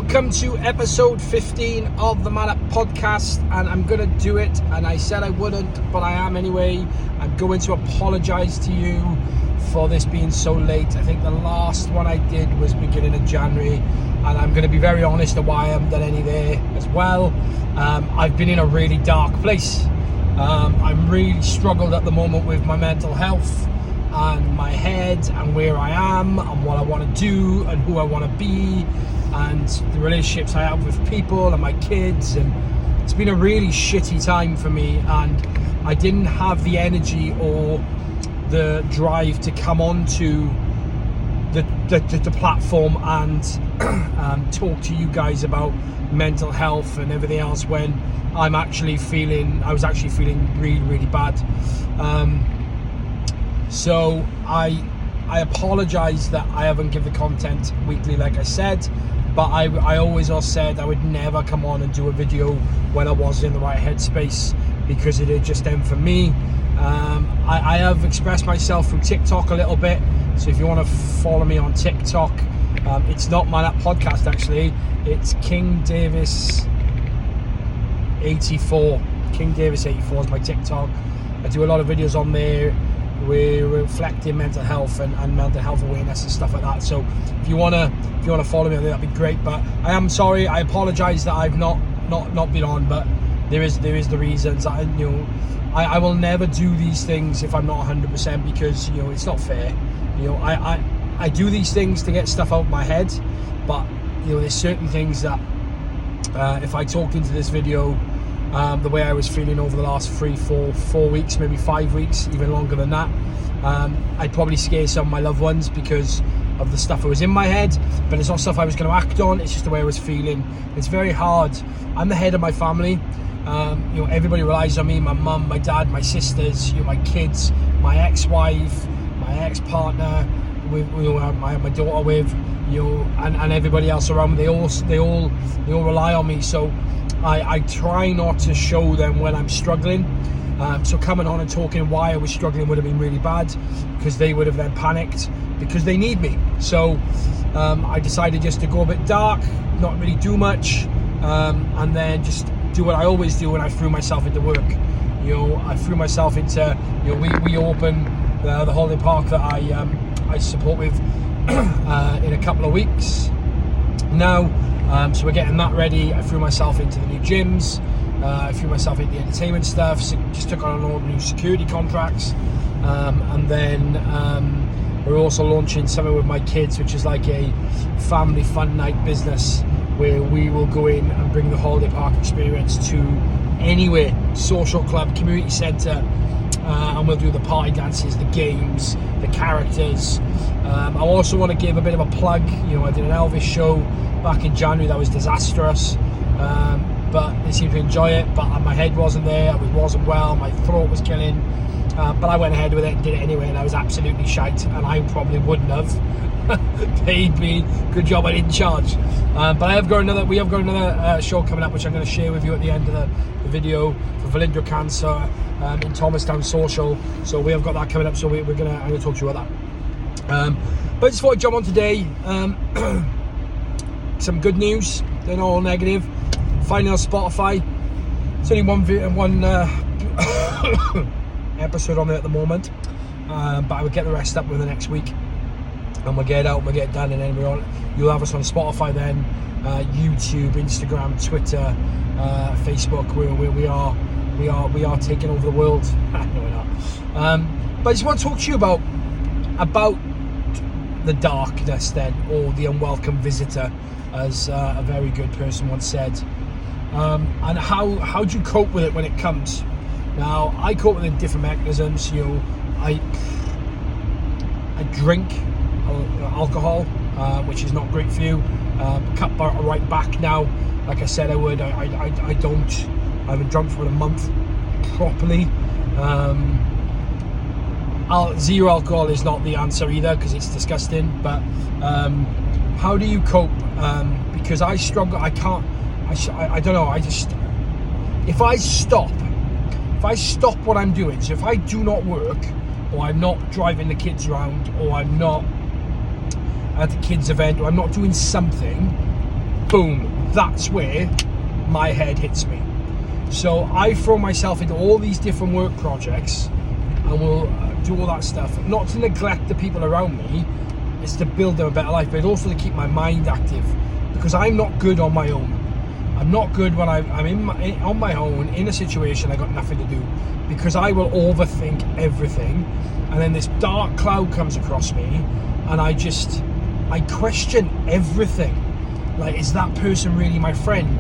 Welcome to episode 15 of the Man Up podcast, and I'm going to do it, and I said I wouldn't, but I am anyway. I'm going to apologise to you for this being so late. I think the last one I did was beginning of January, and I'm going to be very honest of why I haven't done any there as well. I've been in a really dark place. I'm really struggled at the moment with my mental health and my head and where I am and what I want to do and who I want to be and the relationships I have with people and my kids, and it's been a really shitty time for me, and I didn't have the energy or the drive to come onto the platform and talk to you guys about mental health and everything else when I was actually feeling really, really bad. So I apologise that I haven't given the content weekly like I said, but I always said I would never come on and do a video when I was in the right headspace, because it had just ended for me. I have expressed myself through TikTok a little bit, so if you want to follow me on TikTok, it's not Man Up Podcast actually, it's King Davis 84. King Davis 84 is my TikTok. I do a lot of videos on there. We're reflecting mental health and mental health awareness and stuff like that. So if you wanna follow me on there, that'd be great. But I am sorry. I apologise that I've not been on, but there is the reasons. I will never do these things if I'm not 100%, because it's not fair. I do these things to get stuff out of my head, but there's certain things that if I talked into this video the way I was feeling over the last 4 weeks, maybe 5 weeks, even longer than that, I'd probably scare some of my loved ones because of the stuff that was in my head. But it's not stuff I was going to act on, it's just the way I was feeling. It's very hard. I'm the head of my family. Everybody relies on me, my mum, my dad, my sisters, my kids, my ex-wife, my ex-partner, with my daughter with, and everybody else around me. They all rely on me. So I try not to show them when I'm struggling. So coming on and talking why I was struggling would have been really bad, because they would have then panicked because they need me. So I decided just to go a bit dark, not really do much, and then just do what I always do when I threw myself into work. I threw myself into, we open the holiday park that I support with in a couple of weeks now. So we're getting that ready. I threw myself into the new gyms. I threw myself into the entertainment stuff. So just took on all the new security contracts. And then we're also launching something with my kids, which is like a family fun night business where we will go in and bring the holiday park experience to anywhere, social club, community centre, and we'll do the party dances, the games, the characters. I also want to give a bit of a plug. I did an Elvis show back in January that was disastrous, but they seemed to enjoy it, but my head wasn't there, I wasn't well, my throat was killing, but I went ahead with it and did it anyway, and I was absolutely shite, and I probably wouldn't have paid me. Good job I didn't charge. But we have got another show coming up, which I'm going to share with you at the end of the video, for Valindra Cancer in Thomastown Social. So we have got that coming up, so I'm going to talk to you about that. But I just thought I'd jump on today. Some good news, they're not all negative. Finally on Spotify. It's only one episode on there at the moment, but I will get the rest up with the next week, and we'll get it out, we'll get it done, and then you'll have us on Spotify then, YouTube, Instagram, Twitter, Facebook. We are taking over the world. No, we're not. But I just want to talk to you about the darkness then, or the unwelcome visitor, as a very good person once said, and how do you cope with it when it comes? Now, I cope with it in different mechanisms. I drink alcohol, which is not great for you. Cut right back now. Like I said I would. I haven't drunk for a month properly. Zero alcohol is not the answer either, because it's disgusting. But how do you cope? Because I struggle. I can't. I don't know. If I stop what I'm doing, so if I do not work, or I'm not driving the kids around, or I'm not at the kids event, or I'm not doing something, boom, that's where my head hits me. So I throw myself into all these different work projects and will do all that stuff, not to neglect the people around me. It's to build them a better life, but also to keep my mind active, because I'm not good on my own. I'm not good when I'm on my own in a situation I got nothing to do, because I will overthink everything, and then this dark cloud comes across me, and I question everything. Like, is that person really my friend?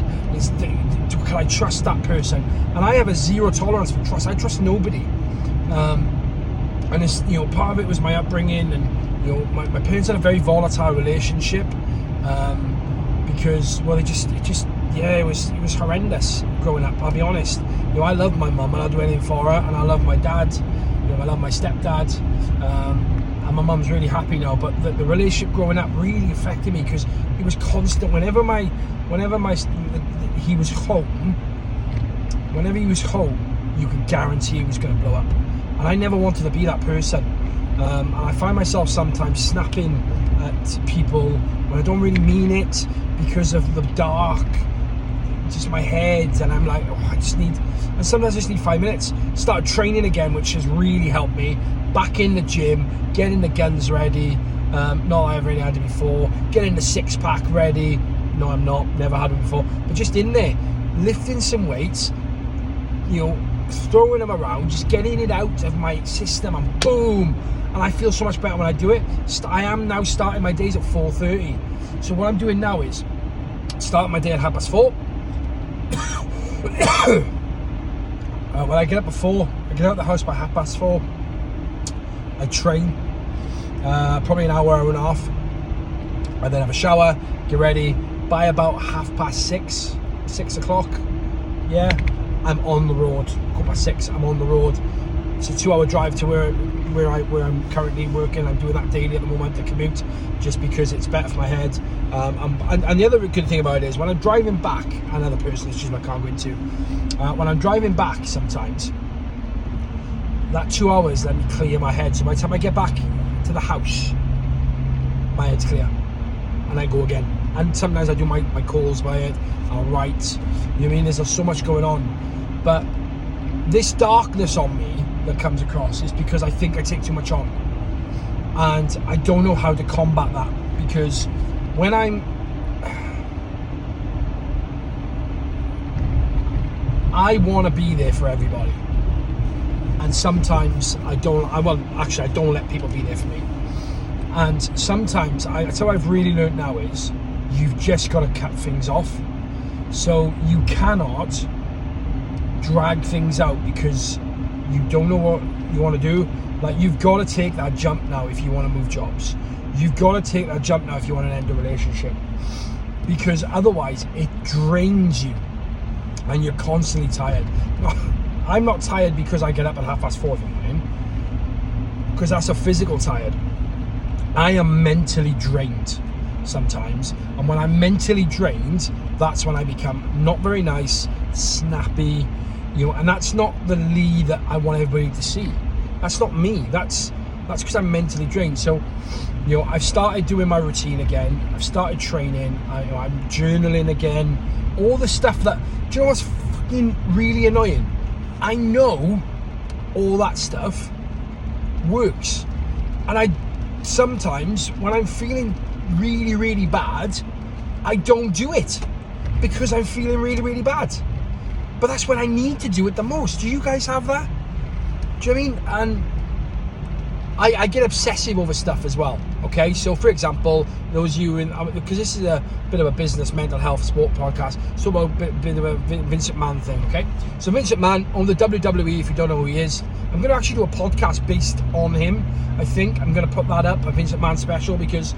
Can I trust that person? And I have a zero tolerance for trust. I trust nobody. And it's, part of it was my upbringing, and my parents had a very volatile relationship, because it was horrendous growing up. I'll be honest. I love my mum and I'll do anything for her, and I love my dad. I love my stepdad. And my mum's really happy now, but the relationship growing up really affected me, because it was constant. Whenever he was home, you could guarantee he was going to blow up, and I never wanted to be that person. And I find myself sometimes snapping at people when I don't really mean it, because of the dark, just my head, and I'm like, and sometimes I just need 5 minutes. Started training again, which has really helped me. Back in the gym, getting the guns ready. Not that I've really had it before. Getting the 6-pack ready. No, I'm not. Never had it before. But just in there, lifting some weights, throwing them around, just getting it out of my system, and boom. And I feel so much better when I do it. I am now starting my days at 4:30. So what I'm doing now is starting my day at 4:30. When I get up before, I get out of the house by 4:30. I train, probably an hour and a half. I then have a shower, get ready. By about 6 o'clock, I'm on the road. 6:15, I'm on the road. It's a 2-hour drive to where I'm currently working. I'm doing that daily at the moment, the commute, just because it's better for my head. And the other good thing about it is when I'm driving back, another personal issue I can't go into. When I'm driving back, sometimes that 2 hours let me clear my head. So by the time I get back to the house, my head's clear, and I go again. And sometimes I do my calls by it. I'll write. There's so much going on, but this darkness on me that comes across is because I think I take too much on, and I don't know how to combat that, because when I want to be there for everybody, and sometimes I don't let people be there for me. And sometimes that's how I've really learned now is you've just got to cut things off. So you cannot drag things out because you don't know what you want to do. Like, you've got to take that jump now if you want to move jobs. You've got to take that jump now if you want to end a relationship, because otherwise it drains you and you're constantly tired. I'm not tired because I get up at 4:30 in the morning, because that's a physical tired. I am mentally drained sometimes, and when I'm mentally drained, that's when I become not very nice, snappy, and that's not the Lee that I want everybody to see. That's not me. That's because I'm mentally drained. So, I've started doing my routine again. I've started training. I'm journaling again. All the stuff that, do you know what's fucking really annoying? I know all that stuff works, and sometimes when I'm feeling really, really bad, I don't do it because I'm feeling really, really bad. But that's when I need to do it the most. Do you guys have that? Do you know what I mean? And I get obsessive over stuff as well. Okay, so for example, those of you because this is a bit of a business, mental health, sport podcast, so about a bit of a Vincent Mann thing. Okay, so Vincent Mann on the WWE. If you don't know who he is, I'm going to actually do a podcast based on him. I think I'm going to put that up, a Vincent Mann special, because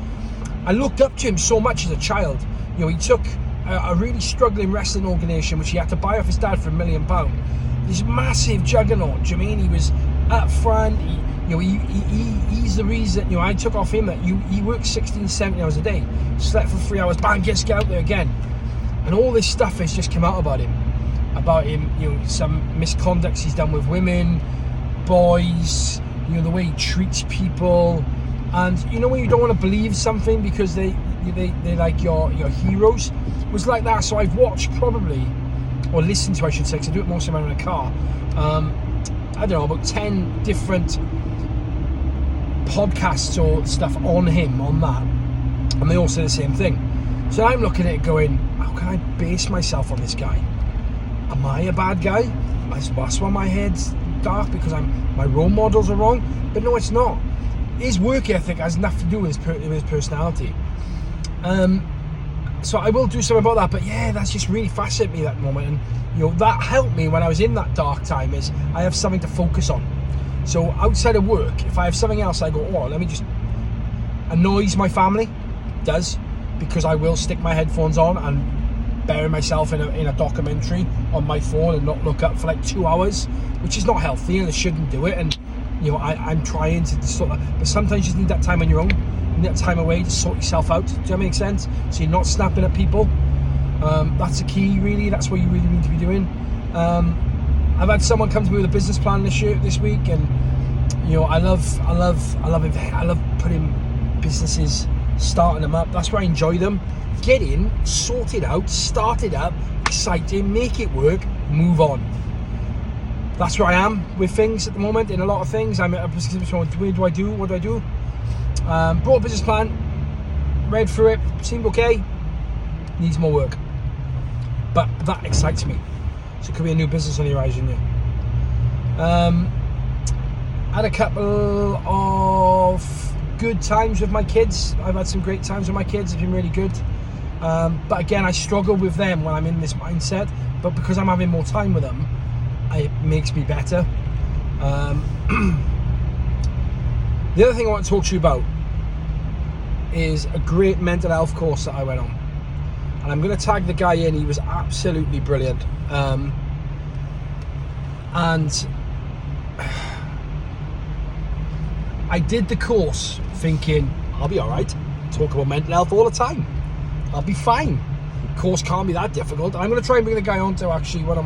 I looked up to him so much as a child. He took a really struggling wrestling organisation, which he had to buy off his dad for £1 million. This massive juggernaut. Do you mean he was up front? He's the reason. I took off him that he worked 16, 17 hours a day, slept for 3 hours, bang, just get out there again. And all this stuff has just come out about him. Some misconducts he's done with women, boys, the way he treats people. And when you don't want to believe something because they're like your heroes. It was like that. So I've watched probably, or listened to, I should say, because I do it mostly when I'm in a car. I don't know, about 10 different podcasts or stuff on him, on that, and they all say the same thing. So I'm looking at it going, how can I base myself on this guy? Am I a bad guy? That's why my head's dark, because my role models are wrong. But no, it's not. His work ethic has nothing to do with his personality. So I will do something about that. But yeah, that's just really fascinated me, that moment. And that helped me when I was in that dark time, is I have something to focus on. So outside of work, if I have something else, I go, oh, let me just annoys my family. Does, because I will stick my headphones on and bury myself in a documentary on my phone and not look up for like 2 hours, which is not healthy, and I shouldn't do it. And I'm trying to sort that, but sometimes you just need that time on your own. You need that time away to sort yourself out. Does that make sense? So you're not snapping at people. That's the key, really. That's what you really need to be doing. I've had someone come to me with a business plan this week, and I love putting businesses, starting them up. That's where I enjoy them. Get in, sort it out, start it up, exciting, make it work, move on. That's where I am with things at the moment. In a lot of things, I'm at a position where what do I do? Brought a business plan, read through it, seemed okay, needs more work. But that excites me. So it could be a new business on the horizon. Had a couple of good times with my kids. I've had some great times with my kids. It's been really good. But again, I struggle with them when I'm in this mindset. But because I'm having more time with them, it makes me better. The other thing I want to talk to you about is a great mental health course that I went on. And I'm going to tag the guy in. He was absolutely brilliant. And I did the course thinking, I'll be alright. Talk about mental health all the time. I'll be fine. Course can't be that difficult. I'm going to try and bring the guy on to actually on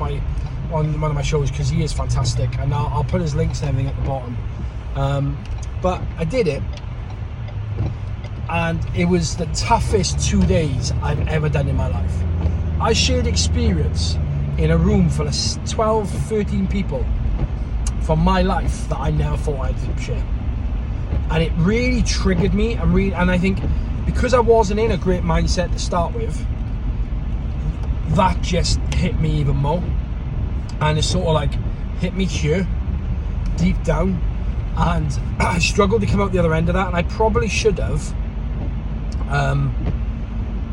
one of my shows, because he is fantastic. And I'll put his links and everything at the bottom. But I did it. And it was the toughest 2 days I've ever done in my life. I shared experience in a room full of 12, 13 people from my life that I never thought I'd share. And it really triggered me, and I think because I wasn't in a great mindset to start with, that just hit me even more. And it sort of like hit me here, deep down, and I struggled to come out the other end of that. And I probably should have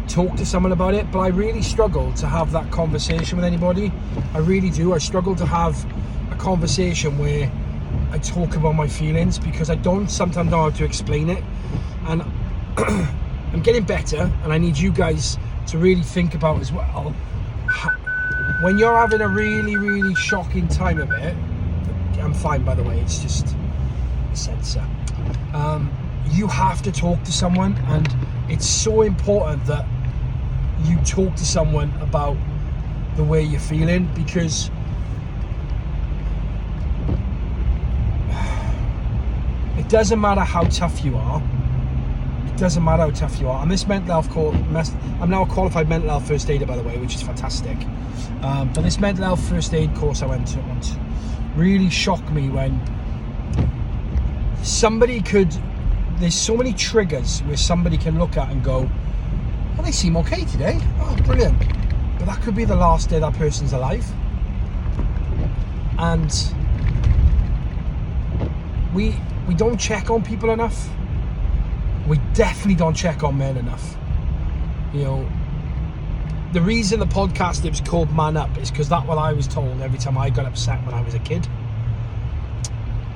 talked to someone about it, but I really struggle to have that conversation with anybody. I really do. I struggle to have a conversation where I talk about my feelings, because I don't sometimes know how to explain it. And I'm getting better, and I need you guys to really think about as well, when you're having a really, really shocking time of it. I'm fine, by the way, it's just a sensor. You have to talk to someone, and it's so important that you talk to someone about the way you're feeling, because it doesn't matter how tough you are. It doesn't matter how tough you are. And this mental health course, I'm now a qualified mental health first aider, by the way, which is fantastic. But this mental health first aid course I went to once really shocked me, when there's so many triggers where somebody can look at and go, oh, they seem okay today. Oh, brilliant. But that could be the last day that person's alive. And we don't check on people enough. We definitely don't check on men enough. The reason the podcast is called Man Up is because that's what I was told every time I got upset when I was a kid.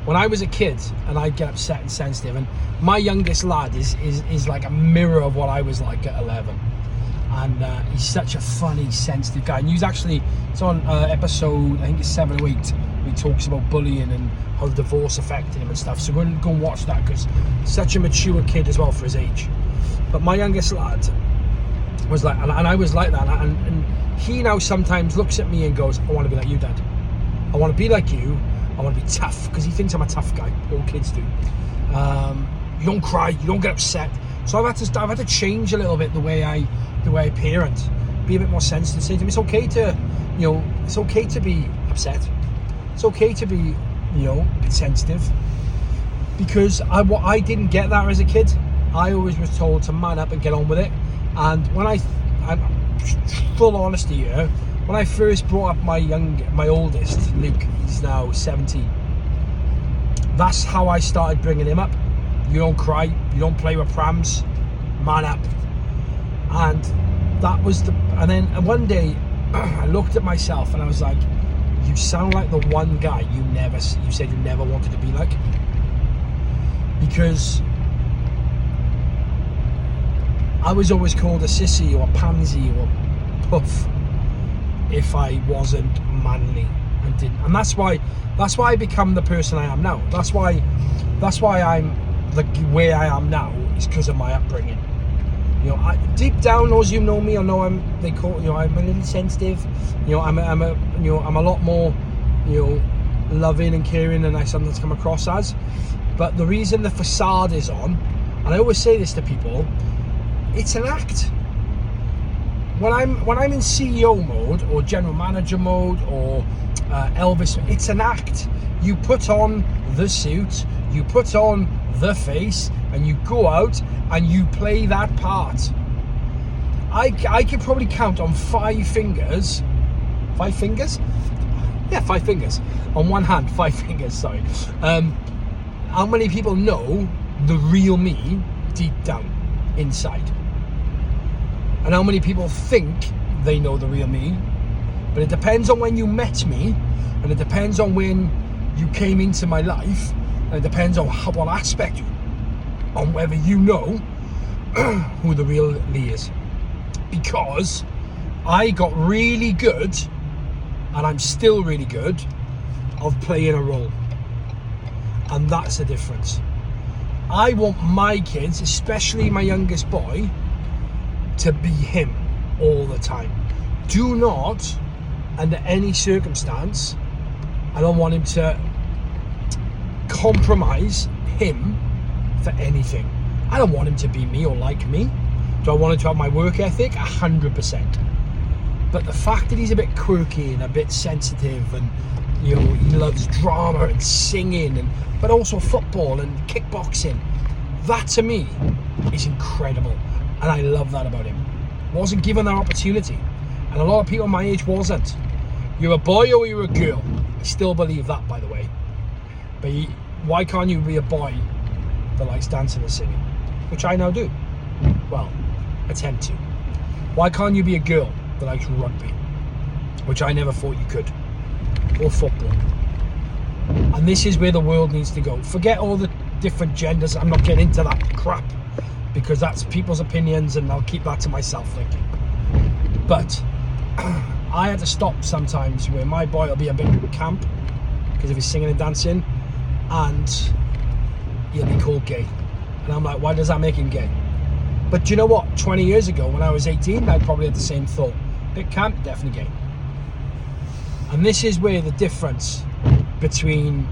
When I was a kid and I'd get upset and sensitive, and my youngest lad is like a mirror of what I was like at 11. And he's such a funny, sensitive guy. And it's on episode, I think it's 7 or 8, where he talks about bullying and how divorce affected him and stuff. So go and watch that, because such a mature kid as well for his age. But my youngest lad was like, and I was like that, and he now sometimes looks at me and goes, I want to be like you, Dad. I want to be like you. I want to be tough, because he thinks I'm a tough guy. All kids do. You don't cry. You don't get upset. So I've had to change a little bit the way I parent. Be a bit more sensitive. Say to them, it's okay to, it's okay to be upset. It's okay to be, a bit sensitive. Because I didn't get that as a kid. I always was told to man up and get on with it. And when I'm full honesty here, when I first brought up my oldest, Luke, he's now 17. That's how I started bringing him up. You don't cry, you don't play with prams, man up. And that was and then one day I looked at myself and I was like, you sound like the one guy you said you never wanted to be like. Because I was always called a sissy or a pansy or a puff if I wasn't manly and didn't. And that's why I become the person I am now. That's why I'm the way I am now is because of my upbringing. Deep down, those you know me, I know I'm a little sensitive. I'm a lot more, loving and caring than I sometimes come across as. But the reason the facade is on, and I always say this to people, it's an act. When I'm in CEO mode or general manager mode or Elvis, it's an act. You put on the suit, you put on the face, and you go out and you play that part. I could probably count on 5 fingers. 5 fingers? Yeah, 5 fingers. On one hand, 5 fingers, sorry. How many people know the real me deep down inside? And how many people think they know the real me? But it depends on when you met me, and it depends on when you came into my life, and it depends on what aspect, on whether you know who the real Lee is. Because I got really good, and I'm still really good, of playing a role. And that's the difference. I want my kids, especially my youngest boy, to be him all the time. Do not, under any circumstance, I don't want him to compromise him for anything. I don't want him to be me or like me. Do I want him to have my work ethic? 100%. But the fact that he's a bit quirky and a bit sensitive, and he loves drama and singing, but also football and kickboxing, that to me is incredible. And I love that about him. Wasn't given that opportunity. And a lot of people my age wasn't. You're a boy or you're a girl. I still believe that, by the way. But why can't you be a boy that likes dancing and singing? Which I now do. Well, attempt to. Why can't you be a girl that likes rugby? Which I never thought you could. Or football. And this is where the world needs to go. Forget all the different genders. I'm not getting into that crap, because that's people's opinions, and I'll keep that to myself, thinking. But I had to stop sometimes where my boy will be a bit camp because of his singing and dancing, and he'll be called gay. And I'm like, why does that make him gay? But do you know what? 20 years ago, when I was 18, I probably had the same thought. Bit camp, definitely gay. And this is where the difference between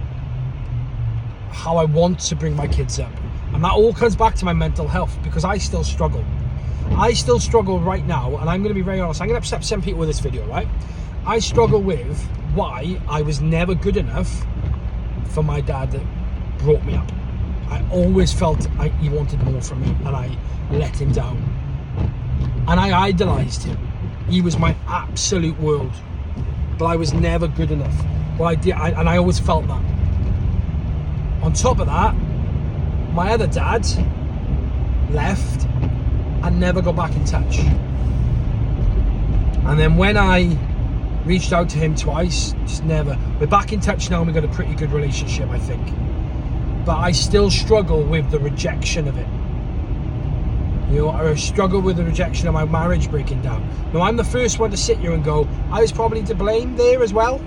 how I want to bring my kids up, and that all comes back to my mental health, because I still struggle. I still struggle right now, and I'm going to be very honest. I'm going to upset some people with this video, right? I struggle with why I was never good enough for my dad that brought me up. I always felt he wanted more from me, and I let him down. And I idolized him. He was my absolute world. But I was never good enough. Well, and I always felt that. On top of that, my other dad left and never got back in touch. And then when I reached out to him twice, just never. We're back in touch now, and we've got a pretty good relationship, I think. But I still struggle with the rejection of it. I struggle with the rejection of my marriage breaking down. Now, I'm the first one to sit here and go, I was probably to blame there as well,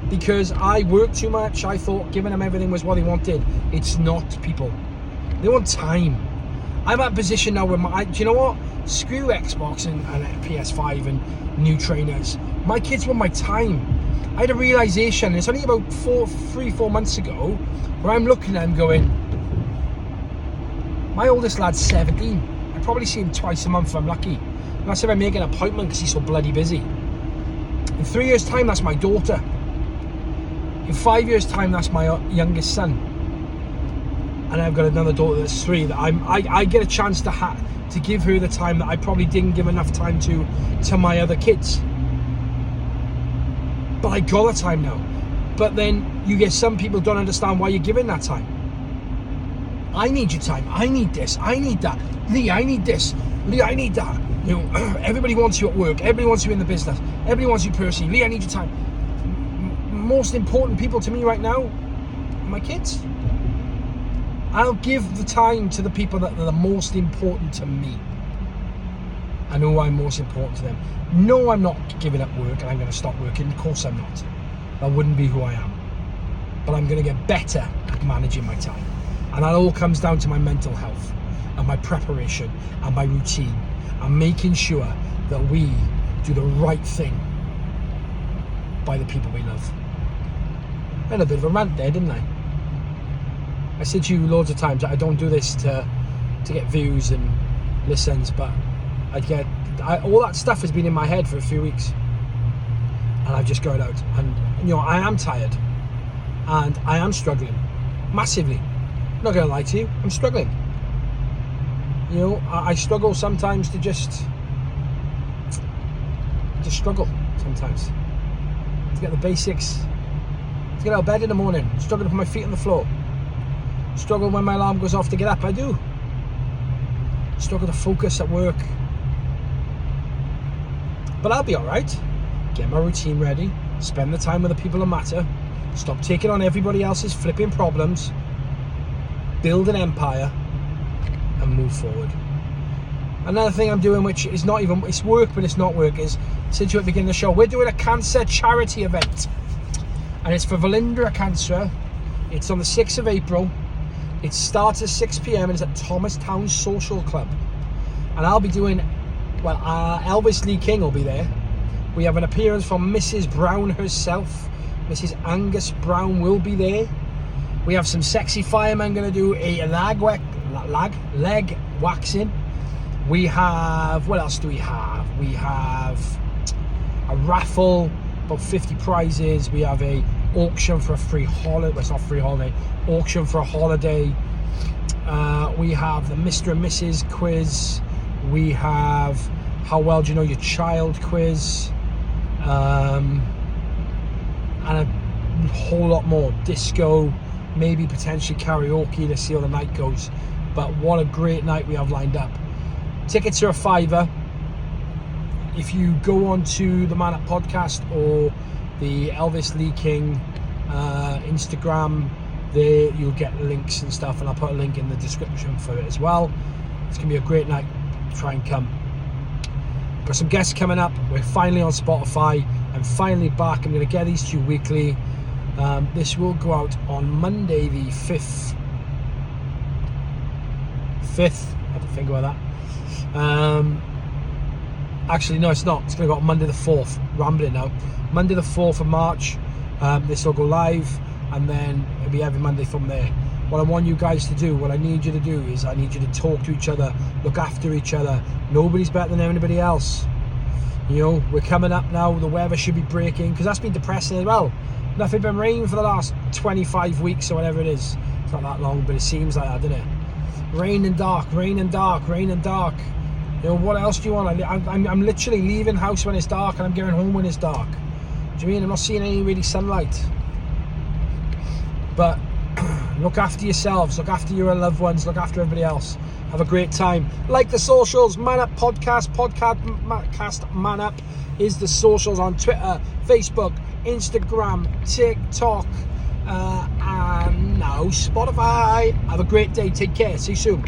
because I worked too much. I thought giving him everything was what he wanted. It's not, people. They want time. I'm at a position now where do you know what? Screw Xbox and PS5 and new trainers. My kids want my time. I had a realization, it's only about 3-4 months ago, where I'm looking at them going, My oldest lad's 17. I probably see him twice a month if I'm lucky. And that's if I make an appointment because he's so bloody busy. In 3 years' time, that's my daughter. In 5 years' time, that's my youngest son. And I've got another daughter that's 3 that I get a chance to give her the time that I probably didn't give enough time to my other kids. But I got the time now. But then you get some people don't understand why you're giving that time. I need your time. I need this. I need that. Lee, I need this. Lee, I need that. You know, everybody wants you at work. Everybody wants you in the business. Everybody wants you personally. Lee, I need your time. Most important people to me right now are my kids. I'll give the time to the people that are the most important to me. I know I'm most important to them. No, I'm not giving up work and I'm going to stop working. Of course I'm not. That wouldn't be who I am. But I'm going to get better at managing my time. And that all comes down to my mental health and my preparation and my routine and making sure that we do the right thing by the people we love. I had a bit of a rant there, didn't I? I said to you loads of times that I don't do this to get views and listens, but all that stuff has been in my head for a few weeks. And I've just got it out. And, you know, I am tired. And I am struggling. Massively. I'm not going to lie to you. I'm struggling. You know, I struggle sometimes to just struggle sometimes. To get the basics. To get out of bed in the morning. Struggle to put my feet on the floor. Struggle when my alarm goes off to get up. I do. Struggle to focus at work. But I'll be alright. Get my routine ready. Spend the time with the people that matter. Stop taking on everybody else's flipping problems. Build an empire. And move forward. Another thing I'm doing, which is not even, it's work, but it's not work, is, since you at the beginning of the show, we're doing a cancer charity event. And it's for Valindra Cancer. It's on the 6th of April. It starts at 6 p.m. and it's at Thomastown Social Club. And I'll be doing, Elvis Lee King will be there. We have an appearance from Mrs. Brown herself. Mrs. Angus Brown will be there. We have some sexy firemen going to do a leg waxing. We have, what else do we have? We have a raffle, about 50 prizes. We have a auction for a free holiday. Well, it's not free holiday. Auction for a holiday. We have the Mr. and Mrs. quiz. We have how well do you know your child quiz. And a whole lot more. Disco, maybe potentially karaoke to see how the night goes. But what a great night we have lined up. Tickets are $5. If you go on to the Man Up podcast or the Elvis Lee King Instagram, there you'll get links and stuff, and I'll put a link in the description for it as well. It's going to be a great night. Try and come. Got some guests coming up. We're finally on Spotify. I'm finally back. I'm going to get these to you weekly. This will go out on Monday the 5th. I have to think about that. Actually, no, it's not. It's going to go out Monday the 4th. Rambling now. Monday the 4th of March. This will go live, and then it'll be every Monday from there. What I want you guys to do, what I need you to do is I need you to talk to each other, look after each other. Nobody's better than anybody else. You know, we're coming up now. The weather should be breaking, because that's been depressing as well. Nothing been raining for the last 25 weeks or whatever it is. It's not that long, but it seems like that, doesn't it? Rain and dark, rain and dark, rain and dark. You know, what else do you want? I'm literally leaving the house when it's dark and I'm getting home when it's dark. Do you mean I'm not seeing any really sunlight? But look after yourselves, look after your loved ones, look after everybody else. Have a great time. Like the socials, Man Up Podcast Man Up is the socials on Twitter, Facebook, Instagram, TikTok, and now Spotify. Have a great day. Take care. See you soon.